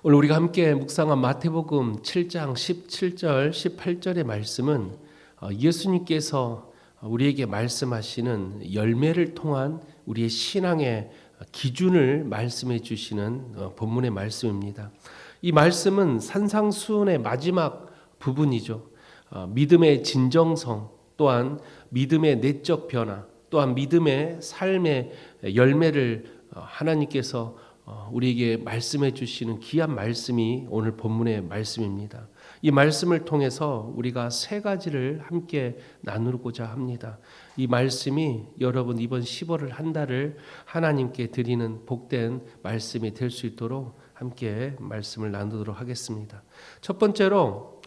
오늘 우리가 함께 묵상한 마태복음 7장 17절, 18절의 말씀은 예수님께서 우리에게 말씀하시는 열매를 통한 우리의 신앙의 기준을 말씀해 주시는 본문의 말씀입니다. 이 말씀은 산상수훈의 마지막 부분이죠. 믿음의 진정성, 또한 믿음의 내적 변화, 또한 믿음의 삶의 열매를 하나님께서 우리에게 말씀해 주시는 귀한 말씀이 오늘 본문의 말씀입니다. 이 말씀을 통해서 우리가 세 가지를 함께 나누고자 합니다. 이 말씀이 여러분 이번 10월을 한 달을 하나님께 드리는 복된 말씀이 될 수 있도록 함께 말씀을 나누도록 하겠습니다. 첫 번째로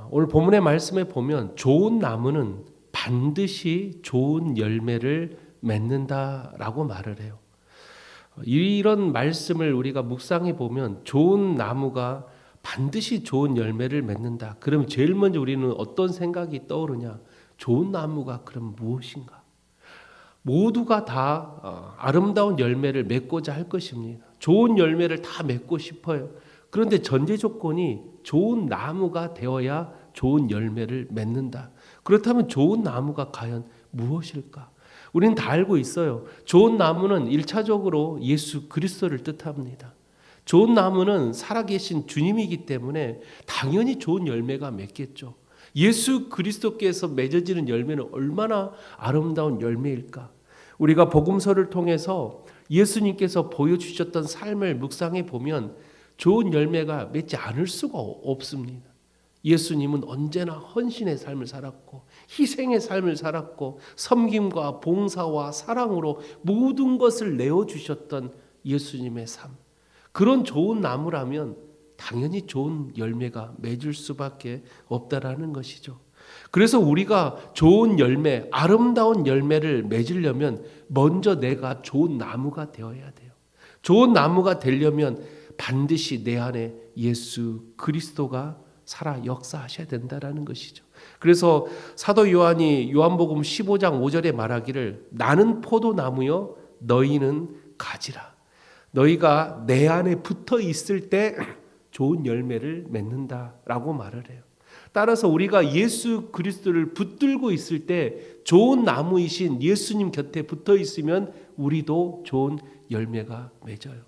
오늘 본문의 말씀에 보면 좋은 나무는 반드시 좋은 열매를 맺는다라고 말을 해요. 이런 말씀을 우리가 묵상해 보면 좋은 나무가 반드시 좋은 열매를 맺는다. 그럼 제일 먼저 우리는 어떤 생각이 떠오르냐? 좋은 나무가 그럼 무엇인가? 모두가 다 아름다운 열매를 맺고자 할 것입니다. 좋은 열매를 다 맺고 싶어요. 그런데 전제 조건이 좋은 나무가 되어야 좋은 열매를 맺는다. 그렇다면 좋은 나무가 과연 무엇일까? 우리는 다 알고 있어요. 좋은 나무는 1차적으로 예수 그리스도를 뜻합니다. 좋은 나무는 살아계신 주님이기 때문에 당연히 좋은 열매가 맺겠죠. 예수 그리스도께서 맺어지는 열매는 얼마나 아름다운 열매일까? 우리가 복음서를 통해서 예수님께서 보여주셨던 삶을 묵상해 보면 좋은 열매가 맺지 않을 수가 없습니다. 예수님은 언제나 헌신의 삶을 살았고 희생의 삶을 살았고 섬김과 봉사와 사랑으로 모든 것을 내어주셨던 예수님의 삶, 그런 좋은 나무라면 당연히 좋은 열매가 맺을 수밖에 없다라는 것이죠. 그래서 우리가 좋은 열매, 아름다운 열매를 맺으려면 먼저 내가 좋은 나무가 되어야 돼요. 좋은 나무가 되려면 반드시 내 안에 예수 그리스도가 살아 역사하셔야 된다라는 것이죠. 그래서 사도 요한이 요한복음 15장 5절에 말하기를 나는 포도나무요 너희는 가지라. 너희가 내 안에 붙어 있을 때 좋은 열매를 맺는다라고 말을 해요. 따라서 우리가 예수 그리스도를 붙들고 있을 때 좋은 나무이신 예수님 곁에 붙어 있으면 우리도 좋은 열매가 맺어요.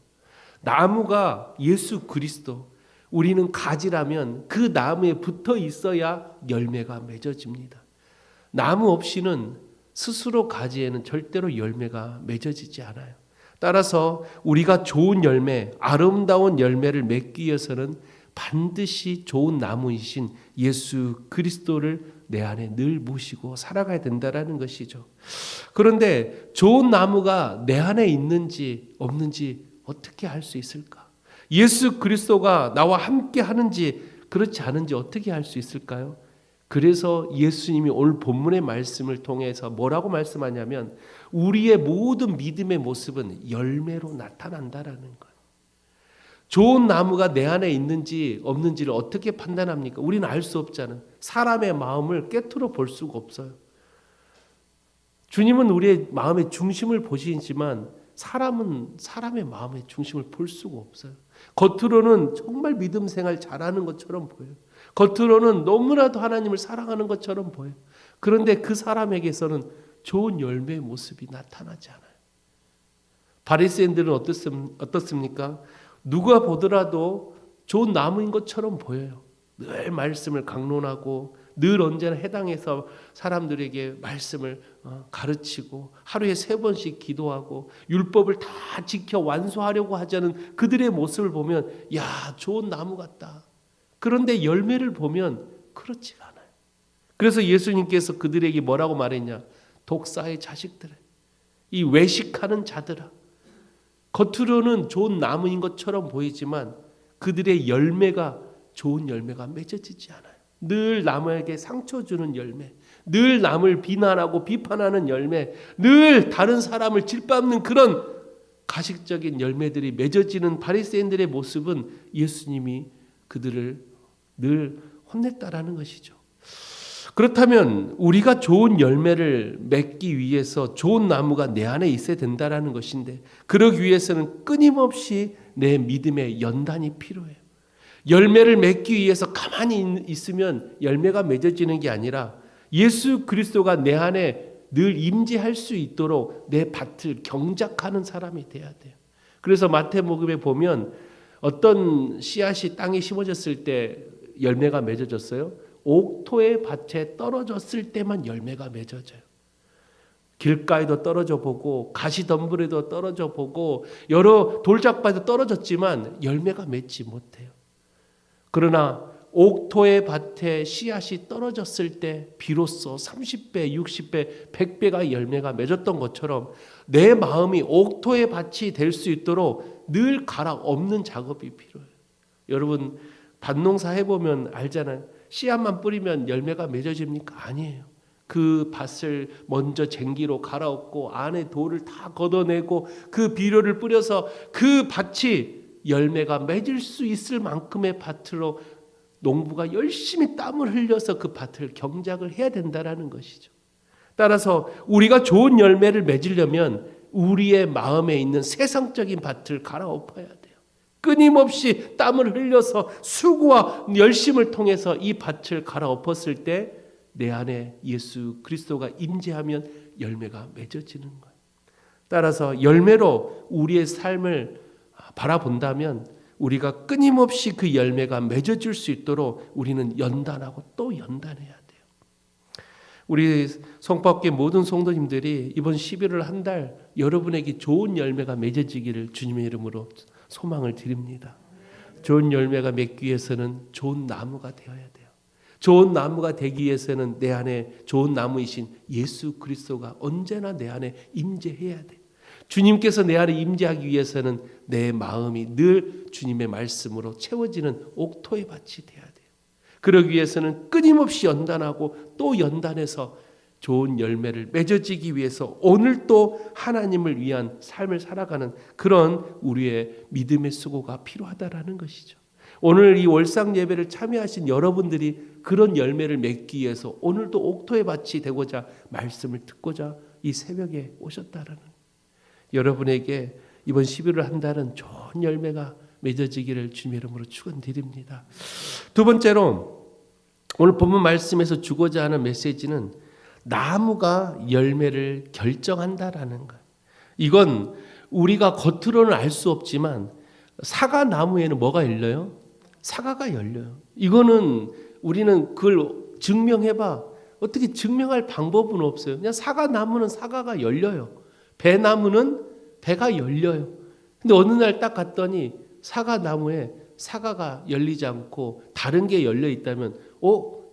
나무가 예수 그리스도, 우리는 가지라면 그 나무에 붙어 있어야 열매가 맺어집니다. 나무 없이는 스스로 가지에는 절대로 열매가 맺어지지 않아요. 따라서 우리가 좋은 열매, 아름다운 열매를 맺기 위해서는 반드시 좋은 나무이신 예수 그리스도를 내 안에 늘 모시고 살아가야 된다는 것이죠. 그런데 좋은 나무가 내 안에 있는지 없는지 어떻게 알 수 있을까? 예수 그리스도가 나와 함께 하는지 그렇지 않은지 어떻게 알 수 있을까요? 그래서 예수님이 오늘 본문의 말씀을 통해서 뭐라고 말씀하냐면 우리의 모든 믿음의 모습은 열매로 나타난다라는 거예요. 좋은 나무가 내 안에 있는지 없는지를 어떻게 판단합니까? 우리는 알 수 없잖아요. 사람의 마음을 꿰뚫어 볼 수가 없어요. 주님은 우리의 마음의 중심을 보시지만 사람은 사람의 마음의 중심을 볼 수가 없어요. 겉으로는 정말 믿음 생활 잘하는 것처럼 보여요. 겉으로는 너무나도 하나님을 사랑하는 것처럼 보여요. 그런데 그 사람에게서는 좋은 열매의 모습이 나타나지 않아요. 바리새인들은 어떻습니까? 누가 보더라도 좋은 나무인 것처럼 보여요. 늘 말씀을 강론하고 늘 언제나 해당해서 사람들에게 말씀을 가르치고 하루에 3번씩 기도하고 율법을 다 지켜 완수하려고 하자는 그들의 모습을 보면 야, 좋은 나무 같다. 그런데 열매를 보면 그렇지가 않아요. 그래서 예수님께서 그들에게 뭐라고 말했냐? 독사의 자식들아, 이 외식하는 자들아. 겉으로는 좋은 나무인 것처럼 보이지만 그들의 열매가 좋은 열매가 맺어지지 않아요. 늘 남에게 상처 주는 열매, 늘 남을 비난하고 비판하는 열매, 늘 다른 사람을 질밟는 그런 가식적인 열매들이 맺어지는 바리새인들의 모습은 예수님이 그들을 늘 혼냈다라는 것이죠. 그렇다면 우리가 좋은 열매를 맺기 위해서 좋은 나무가 내 안에 있어야 된다라는 것인데, 그러기 위해서는 끊임없이 내 믿음의 연단이 필요해요. 열매를 맺기 위해서 가만히 있으면 열매가 맺어지는 게 아니라 예수 그리스도가 내 안에 늘 임재할 수 있도록 내 밭을 경작하는 사람이 돼야 돼요. 그래서 마태복음에 보면 어떤 씨앗이 땅에 심어졌을 때 열매가 맺어졌어요. 옥토의 밭에 떨어졌을 때만 열매가 맺어져요. 길가에도 떨어져 보고 가시덤불에도 떨어져 보고 여러 돌짝밭에 떨어졌지만 열매가 맺지 못해요. 그러나 옥토의 밭에 씨앗이 떨어졌을 때 비로소 30배, 60배, 100배가 열매가 맺었던 것처럼 내 마음이 옥토의 밭이 될 수 있도록 늘 가락 없는 작업이 필요해요. 여러분 밭농사 해보면 알잖아요. 씨앗만 뿌리면 열매가 맺어집니까? 아니에요. 그 밭을 먼저 쟁기로 갈아엎고 안에 돌을 다 걷어내고 그 비료를 뿌려서 그 밭이 열매가 맺을 수 있을 만큼의 밭으로 농부가 열심히 땀을 흘려서 그 밭을 경작을 해야 된다라는 것이죠. 따라서 우리가 좋은 열매를 맺으려면 우리의 마음에 있는 세상적인 밭을 갈아엎어야 돼요. 끊임없이 땀을 흘려서 수고와 열심을 통해서 이 밭을 갈아엎었을 때 내 안에 예수 그리스도가 임재하면 열매가 맺어지는 거예요. 따라서 열매로 우리의 삶을 바라본다면 우리가 끊임없이 그 열매가 맺어질 수 있도록 우리는 연단하고 또 연단해야 돼요. 우리 성밖에 모든 성도님들이 이번 11월 한 달 여러분에게 좋은 열매가 맺어지기를 주님의 이름으로 소망을 드립니다. 좋은 열매가 맺기 위해서는 좋은 나무가 되어야 돼요. 좋은 나무가 되기 위해서는 내 안에 좋은 나무이신 예수 그리스도가 언제나 내 안에 임재해야 돼요. 주님께서 내 안에 임재하기 위해서는 내 마음이 늘 주님의 말씀으로 채워지는 옥토의 밭이 돼야 돼요. 그러기 위해서는 끊임없이 연단하고 또 연단해서 좋은 열매를 맺어지기 위해서 오늘 또 하나님을 위한 삶을 살아가는 그런 우리의 믿음의 수고가 필요하다라는 것이죠. 오늘 이 월상 예배를 참여하신 여러분들이 그런 열매를 맺기 위해서 오늘도 옥토의 밭이 되고자 말씀을 듣고자 이 새벽에 오셨다라는 여러분에게 이번 11월 한 달은 좋은 열매가 맺어지기를 주님의 이름으로 축원드립니다. 두 번째로 오늘 본문 말씀에서 주고자 하는 메시지는 나무가 열매를 결정한다라는 거예요. 이건 우리가 겉으로는 알 수 없지만 사과 나무에는 뭐가 열려요? 사과가 열려요. 이거는 우리는 그걸 증명해봐. 어떻게 증명할 방법은 없어요. 그냥 사과 나무는 사과가 열려요. 배나무는 배가 열려요. 근데 어느 날 딱 갔더니 사과 나무에 사과가 열리지 않고 다른 게 열려 있다면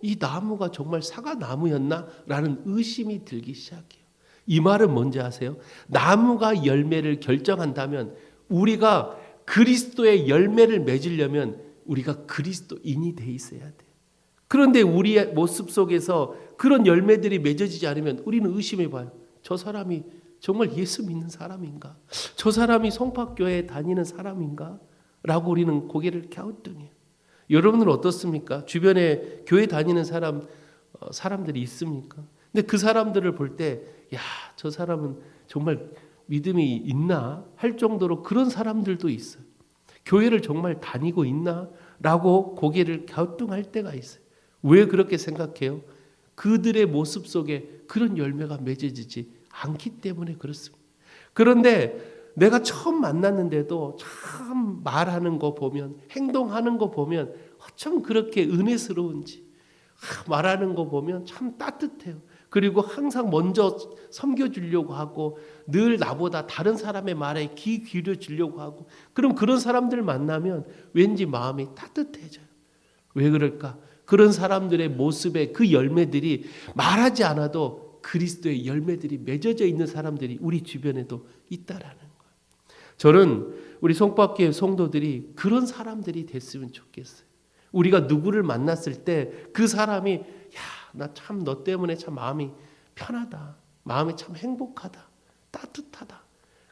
이 나무가 정말 사과 나무였나? 라는 의심이 들기 시작해요. 이 말은 뭔지 아세요? 나무가 열매를 결정한다면 우리가 그리스도의 열매를 맺으려면 우리가 그리스도인이 돼 있어야 돼요. 그런데 우리의 모습 속에서 그런 열매들이 맺어지지 않으면 우리는 의심해봐요. 저 사람이 정말 예수 믿는 사람인가? 저 사람이 성팍교회에 다니는 사람인가? 라고 우리는 고개를 갸우뚱해요. 여러분은 어떻습니까? 주변에 교회 다니는 사람들이 있습니까? 근데 그 사람들을 볼 때, 저 사람은 정말 믿음이 있나? 할 정도로 그런 사람들도 있어요. 교회를 정말 다니고 있나? 라고 고개를 갸우뚱할 때가 있어요. 왜 그렇게 생각해요? 그들의 모습 속에 그런 열매가 맺어지지 않기 때문에 그렇습니다. 그런데 내가 처음 만났는데도 참 말하는 거 보면, 행동하는 거 보면 어쩜 그렇게 은혜스러운지, 말하는 거 보면 참 따뜻해요. 그리고 항상 먼저 섬겨주려고 하고 늘 나보다 다른 사람의 말에 귀 기울여주려고 하고, 그럼 그런 사람들 만나면 왠지 마음이 따뜻해져요. 왜 그럴까? 그런 사람들의 모습에 그 열매들이 말하지 않아도 그리스도의 열매들이 맺어져 있는 사람들이 우리 주변에도 있다라는 거예요. 저는 우리 송박교회 성도들이 그런 사람들이 됐으면 좋겠어요. 우리가 누구를 만났을 때 그 사람이 나 참 너 때문에 참 마음이 편하다. 마음이 참 행복하다. 따뜻하다.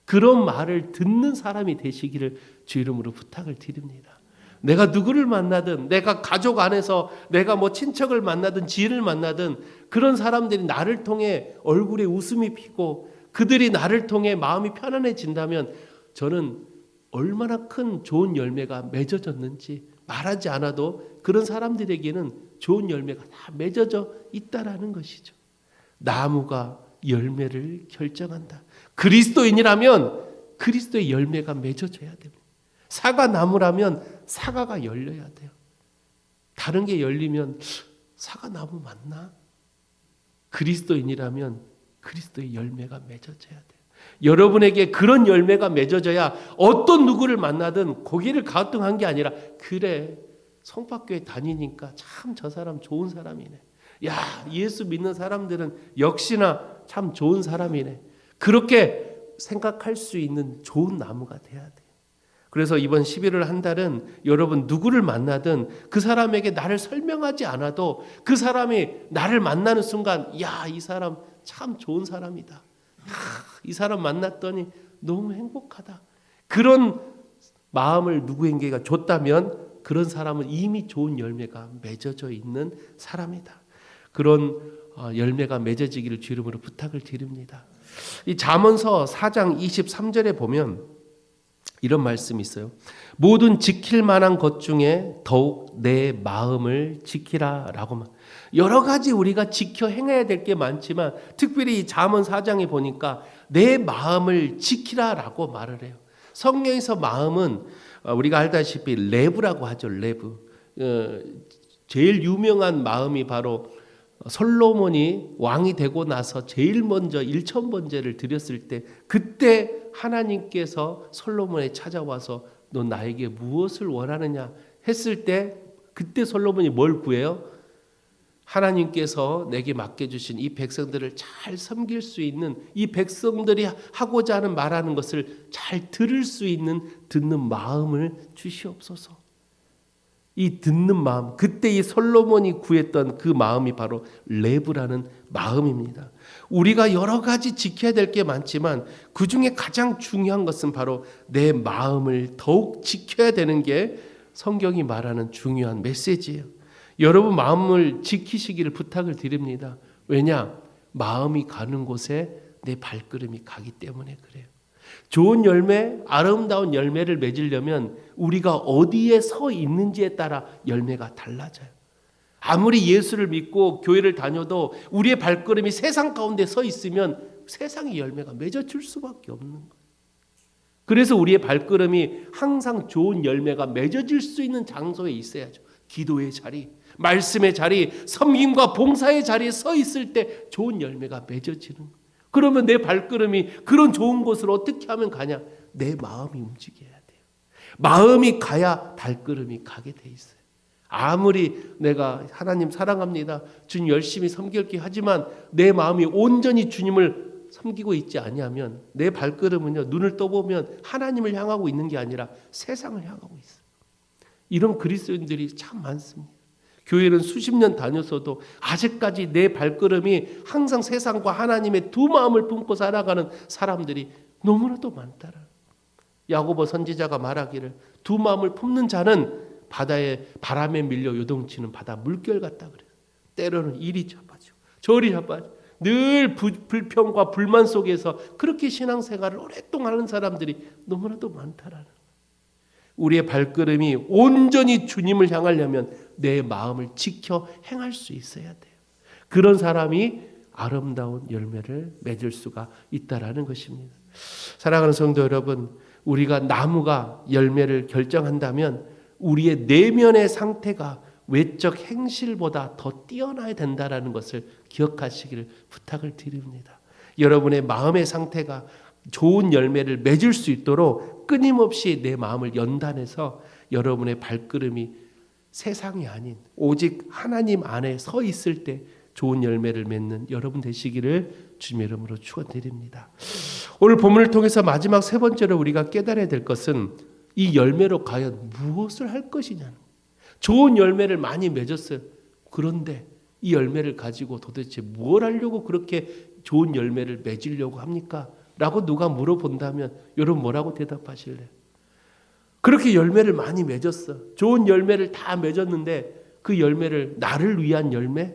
그런 말을 듣는 사람이 되시기를 주 이름으로 부탁을 드립니다. 내가 누구를 만나든, 내가 가족 안에서 내가 친척을 만나든 지인을 만나든 그런 사람들이 나를 통해 얼굴에 웃음이 피고 그들이 나를 통해 마음이 편안해진다면 저는 얼마나 큰 좋은 열매가 맺어졌는지 말하지 않아도 그런 사람들에게는 좋은 열매가 다 맺어져 있다라는 것이죠. 나무가 열매를 결정한다. 그리스도인이라면 그리스도의 열매가 맺어져야 됩니다. 사과나무라면 사과가 열려야 돼요. 다른 게 열리면 사과나무 맞나? 그리스도인이라면 그리스도의 열매가 맺어져야 돼요. 여러분에게 그런 열매가 맺어져야 어떤 누구를 만나든 고개를 가등한 게 아니라 그래 성박교회 다니니까 참 저 사람 좋은 사람이네. 야 예수 믿는 사람들은 역시나 참 좋은 사람이네. 그렇게 생각할 수 있는 좋은 나무가 돼야 돼요. 그래서 이번 11월 한 달은 여러분 누구를 만나든 그 사람에게 나를 설명하지 않아도 그 사람이 나를 만나는 순간 야, 이 사람 참 좋은 사람이다. 야, 이 사람 만났더니 너무 행복하다. 그런 마음을 누구에게 줬다면 그런 사람은 이미 좋은 열매가 맺어져 있는 사람이다. 그런 열매가 맺어지기를 주 이름으로 부탁을 드립니다. 이 잠언서 4장 23절에 보면 이런 말씀이 있어요. 모든 지킬 만한 것 중에 더욱 내 마음을 지키라라고만. 여러 가지 우리가 지켜 행해야 될 게 많지만 특별히 이 잠언 4장에 보니까 내 마음을 지키라라고 말을 해요. 성경에서 마음은 우리가 알다시피 레브라고 하죠. 레브. 제일 유명한 마음이 바로 솔로몬이 왕이 되고 나서 제일 먼저 일천번제를 드렸을 때 그때 하나님께서 솔로몬에 찾아와서 너 나에게 무엇을 원하느냐 했을 때 그때 솔로몬이 뭘 구해요? 하나님께서 내게 맡겨주신 이 백성들을 잘 섬길 수 있는 이 백성들이 하고자 하는 말하는 것을 잘 들을 수 있는 듣는 마음을 주시옵소서. 이 듣는 마음, 그때 이 솔로몬이 구했던 그 마음이 바로 레브라는 마음입니다. 우리가 여러 가지 지켜야 될 게 많지만 그 중에 가장 중요한 것은 바로 내 마음을 더욱 지켜야 되는 게 성경이 말하는 중요한 메시지예요. 여러분 마음을 지키시기를 부탁을 드립니다. 왜냐? 마음이 가는 곳에 내 발걸음이 가기 때문에 그래요. 좋은 열매, 아름다운 열매를 맺으려면 우리가 어디에 서 있는지에 따라 열매가 달라져요. 아무리 예수를 믿고 교회를 다녀도 우리의 발걸음이 세상 가운데 서 있으면 세상의 열매가 맺어질 수밖에 없는 거예요. 그래서 우리의 발걸음이 항상 좋은 열매가 맺어질 수 있는 장소에 있어야죠. 기도의 자리, 말씀의 자리, 섬김과 봉사의 자리에 서 있을 때 좋은 열매가 맺어지는 거예요. 그러면 내 발걸음이 그런 좋은 곳을 어떻게 하면 가냐? 내 마음이 움직여야 돼요. 마음이 가야 발걸음이 가게 돼 있어요. 아무리 내가 하나님 사랑합니다, 주님 열심히 섬길게 하지만 내 마음이 온전히 주님을 섬기고 있지 아니하면 내 발걸음은요, 눈을 떠보면 하나님을 향하고 있는 게 아니라 세상을 향하고 있어요. 이런 그리스도인들이 참 많습니다. 교회는 수십 년 다녔어도 아직까지 내 발걸음이 항상 세상과 하나님의 두 마음을 품고 살아가는 사람들이 너무나도 많다라. 야고보 선지자가 말하기를 두 마음을 품는 자는 바다에 바람에 밀려 요동치는 바다 물결 같다 그래요. 때로는 이리 자빠지고 저리 자빠지고 늘 불평과 불만 속에서 그렇게 신앙생활을 오랫동안 하는 사람들이 너무나도 많다라는 거예요. 우리의 발걸음이 온전히 주님을 향하려면 내 마음을 지켜 행할 수 있어야 돼요. 그런 사람이 아름다운 열매를 맺을 수가 있다라는 것입니다. 사랑하는 성도 여러분, 우리가 나무가 열매를 결정한다면 우리의 내면의 상태가 외적 행실보다 더 뛰어나야 된다라는 것을 기억하시기를 부탁을 드립니다. 여러분의 마음의 상태가 좋은 열매를 맺을 수 있도록 끊임없이 내 마음을 연단해서 여러분의 발걸음이 세상이 아닌 오직 하나님 안에 서 있을 때 좋은 열매를 맺는 여러분 되시기를 주님의 이름으로 축원드립니다. 오늘 본문을 통해서 마지막 세 번째로 우리가 깨달아야 될 것은 이 열매로 과연 무엇을 할 것이냐는 거예요. 좋은 열매를 많이 맺었어요. 그런데 이 열매를 가지고 도대체 뭘 하려고 그렇게 좋은 열매를 맺으려고 합니까? 라고 누가 물어본다면 여러분 뭐라고 대답하실래요? 그렇게 열매를 많이 맺었어. 좋은 열매를 다 맺었는데 그 열매를 나를 위한 열매?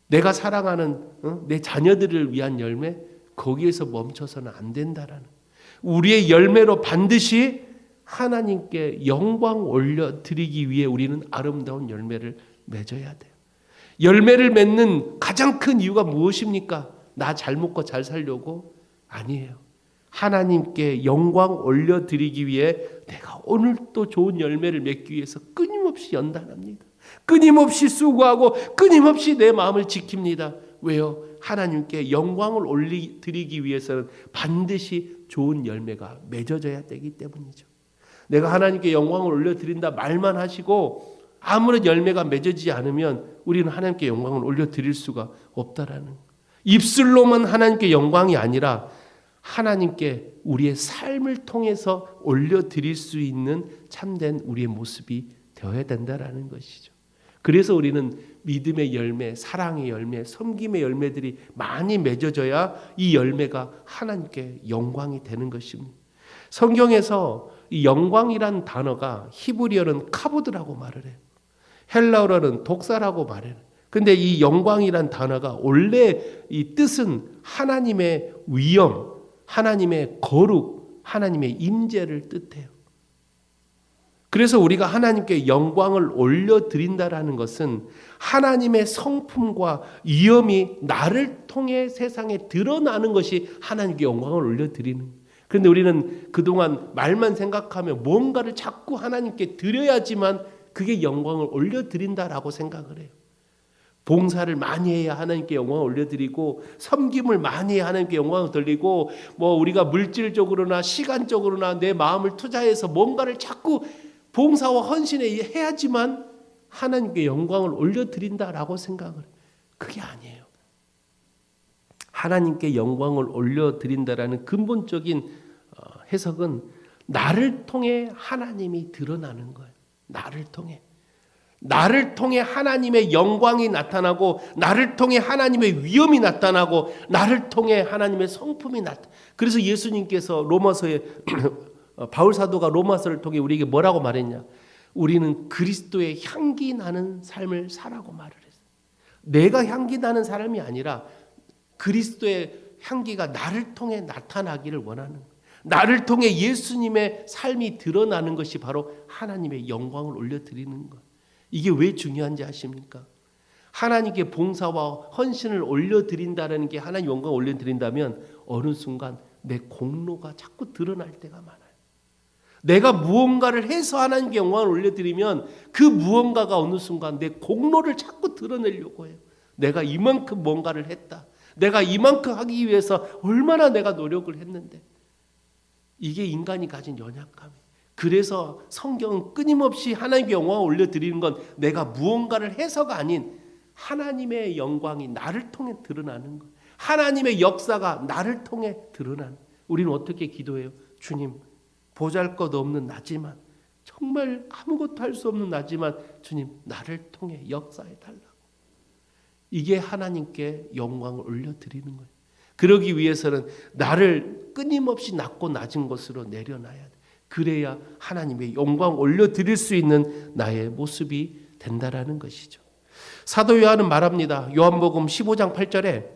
내가 사랑하는 내 자녀들을 위한 열매? 거기에서 멈춰서는 안 된다라는. 우리의 열매로 반드시 하나님께 영광 올려드리기 위해 우리는 아름다운 열매를 맺어야 돼요. 열매를 맺는 가장 큰 이유가 무엇입니까? 나 잘 먹고 잘 살려고? 아니에요. 하나님께 영광 올려드리기 위해 내가 오늘 또 좋은 열매를 맺기 위해서 끊임없이 연단합니다. 끊임없이 수고하고 끊임없이 내 마음을 지킵니다. 왜요? 하나님께 영광을 올려드리기 위해서는 반드시 좋은 열매가 맺어져야 되기 때문이죠. 내가 하나님께 영광을 올려드린다 말만 하시고 아무런 열매가 맺어지지 않으면 우리는 하나님께 영광을 올려드릴 수가 없다라는 거예요. 입술로만 하나님께 영광이 아니라 하나님께 우리의 삶을 통해서 올려드릴 수 있는 참된 우리의 모습이 되어야 된다라는 것이죠. 그래서 우리는 믿음의 열매, 사랑의 열매, 섬김의 열매들이 많이 맺어져야 이 열매가 하나님께 영광이 되는 것입니다. 성경에서 이 영광이란 단어가 히브리어는 카보드라고 말을 해요. 헬라어로는 독사라고 말해요. 근데 이 영광이란 단어가 원래 이 뜻은 하나님의 위엄, 하나님의 거룩, 하나님의 임재를 뜻해요. 그래서 우리가 하나님께 영광을 올려드린다라는 것은 하나님의 성품과 위엄이 나를 통해 세상에 드러나는 것이 하나님께 영광을 올려드리는 거예요. 그런데 우리는 그동안 말만 생각하며 뭔가를 자꾸 하나님께 드려야지만 그게 영광을 올려드린다라고 생각을 해요. 봉사를 많이 해야 하나님께 영광을 올려드리고 섬김을 많이 해야 하나님께 영광을 돌리고 우리가 물질적으로나 시간적으로나 내 마음을 투자해서 뭔가를 자꾸 봉사와 헌신에 해야지만 하나님께 영광을 올려드린다라고 생각을 해요. 그게 아니에요. 하나님께 영광을 올려드린다라는 근본적인 해석은 나를 통해 하나님이 드러나는 거예요. 나를 통해 하나님의 영광이 나타나고 나를 통해 하나님의 위엄이 나타나고 나를 통해 하나님의 성품이 나타나. 그래서 예수님께서 로마서에 바울 사도가 로마서를 통해 우리에게 뭐라고 말했냐? 우리는 그리스도의 향기 나는 삶을 살라고 말을 했어요. 내가 향기 나는 사람이 아니라 그리스도의 향기가 나를 통해 나타나기를 원하는 거예요. 나를 통해 예수님의 삶이 드러나는 것이 바로 하나님의 영광을 올려드리는 것. 이게 왜 중요한지 아십니까? 하나님께 봉사와 헌신을 올려드린다는 게 하나님 영광을 올려드린다면 어느 순간 내 공로가 자꾸 드러날 때가 많아요. 내가 무언가를 해서 하나님께 영광을 올려드리면 그 무언가가 어느 순간 내 공로를 자꾸 드러내려고 해요. 내가 이만큼 뭔가를 했다. 내가 이만큼 하기 위해서 얼마나 내가 노력을 했는데. 이게 인간이 가진 연약함이에요. 그래서 성경은 끊임없이 하나님께 영광을 올려드리는 건 내가 무언가를 해서가 아닌 하나님의 영광이 나를 통해 드러나는 것. 하나님의 역사가 나를 통해 드러나는. 우리는 어떻게 기도해요? 주님, 보잘것없는 나지만, 정말 아무것도 할 수 없는 나지만 주님 나를 통해 역사해 달라고. 이게 하나님께 영광을 올려드리는 거예요. 그러기 위해서는 나를 끊임없이 낮고 낮은 것으로 내려놔야 돼. 그래야 하나님의 영광 올려드릴 수 있는 나의 모습이 된다라는 것이죠. 사도 요한은 말합니다. 요한복음 15장 8절에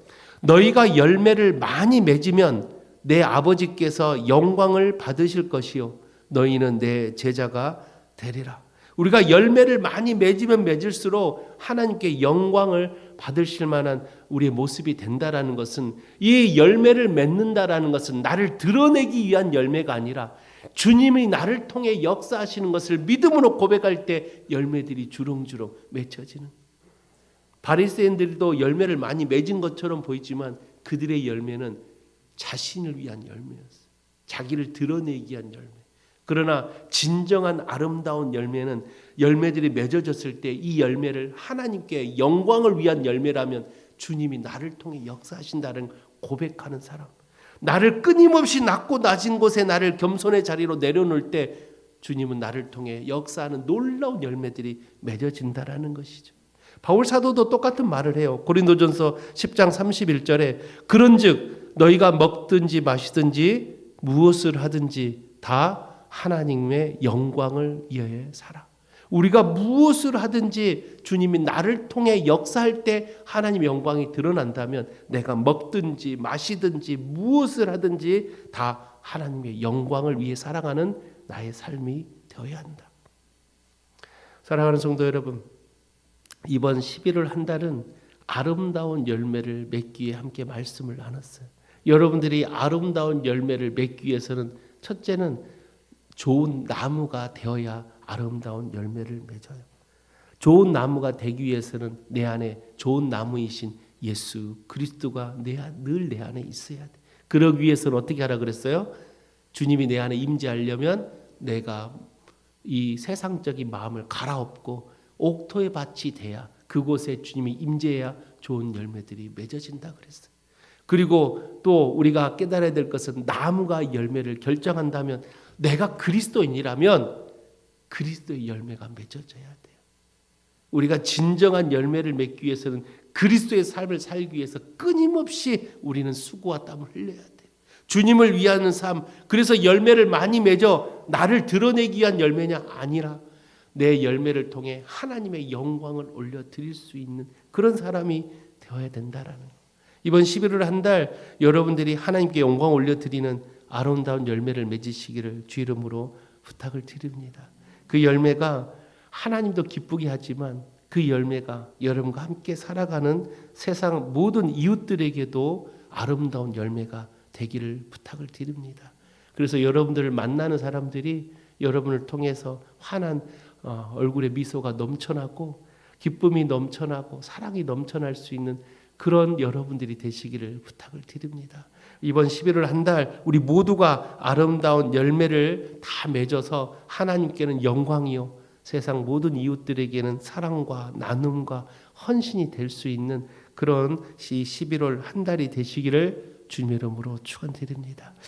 너희가 열매를 많이 맺으면 내 아버지께서 영광을 받으실 것이요 너희는 내 제자가 되리라. 우리가 열매를 많이 맺으면 맺을수록 하나님께 영광을 받으실 만한 우리의 모습이 된다라는 것은, 이 열매를 맺는다라는 것은 나를 드러내기 위한 열매가 아니라 주님이 나를 통해 역사하시는 것을 믿음으로 고백할 때 열매들이 주렁주렁 맺혀지는. 바리새인들도 열매를 많이 맺은 것처럼 보이지만 그들의 열매는 자신을 위한 열매였어요. 자기를 드러내기 위한 열매. 그러나 진정한 아름다운 열매는 열매들이 맺어졌을 때 이 열매를 하나님께 영광을 위한 열매라면 주님이 나를 통해 역사하신다는 고백하는 사람. 나를 끊임없이 낮고 낮은 곳에 나를 겸손의 자리로 내려놓을 때 주님은 나를 통해 역사하는 놀라운 열매들이 맺어진다라는 것이죠. 바울 사도도 똑같은 말을 해요. 고린도전서 10장 31절에 그런즉 너희가 먹든지 마시든지 무엇을 하든지 다 하나님의 영광을 위하여 살아. 우리가 무엇을 하든지 주님이 나를 통해 역사할 때 하나님의 영광이 드러난다면 내가 먹든지 마시든지 무엇을 하든지 다 하나님의 영광을 위해 살아가는 나의 삶이 되어야 한다. 사랑하는 성도 여러분, 이번 11월 한 달은 아름다운 열매를 맺기 위해 함께 말씀을 나눴어요. 여러분들이 아름다운 열매를 맺기 위해서는 첫째는 좋은 나무가 되어야 아름다운 열매를 맺어요. 좋은 나무가 되기 위해서는 내 안에 좋은 나무이신 예수 그리스도가 늘 내 안에 있어야 돼. 그러기 위해서는 어떻게 하라 그랬어요? 주님이 내 안에 임재하려면 내가 이 세상적인 마음을 갈아엎고 옥토의 밭이 돼야, 그곳에 주님이 임재해야 좋은 열매들이 맺어진다 그랬어요. 그리고 또 우리가 깨달아야 될 것은 나무가 열매를 결정한다면 내가 그리스도인이라면 그리스도의 열매가 맺어져야 돼요. 우리가 진정한 열매를 맺기 위해서는 그리스도의 삶을 살기 위해서 끊임없이 우리는 수고와 땀을 흘려야 돼요. 주님을 위하는 삶, 그래서 열매를 많이 맺어 나를 드러내기 위한 열매냐? 아니라 내 열매를 통해 하나님의 영광을 올려드릴 수 있는 그런 사람이 되어야 된다라는 거예요. 이번 11월 한 달 여러분들이 하나님께 영광 올려드리는 아름다운 열매를 맺으시기를 주 이름으로 부탁을 드립니다. 그 열매가 하나님도 기쁘게 하지만 그 열매가 여러분과 함께 살아가는 세상 모든 이웃들에게도 아름다운 열매가 되기를 부탁을 드립니다. 그래서 여러분들을 만나는 사람들이 여러분을 통해서 환한 얼굴에 미소가 넘쳐나고 기쁨이 넘쳐나고 사랑이 넘쳐날 수 있는 그런 여러분들이 되시기를 부탁을 드립니다. 이번 11월 한 달 우리 모두가 아름다운 열매를 다 맺어서 하나님께는 영광이요 세상 모든 이웃들에게는 사랑과 나눔과 헌신이 될 수 있는 그런 11월 한 달이 되시기를 주님의 이름으로 축원드립니다.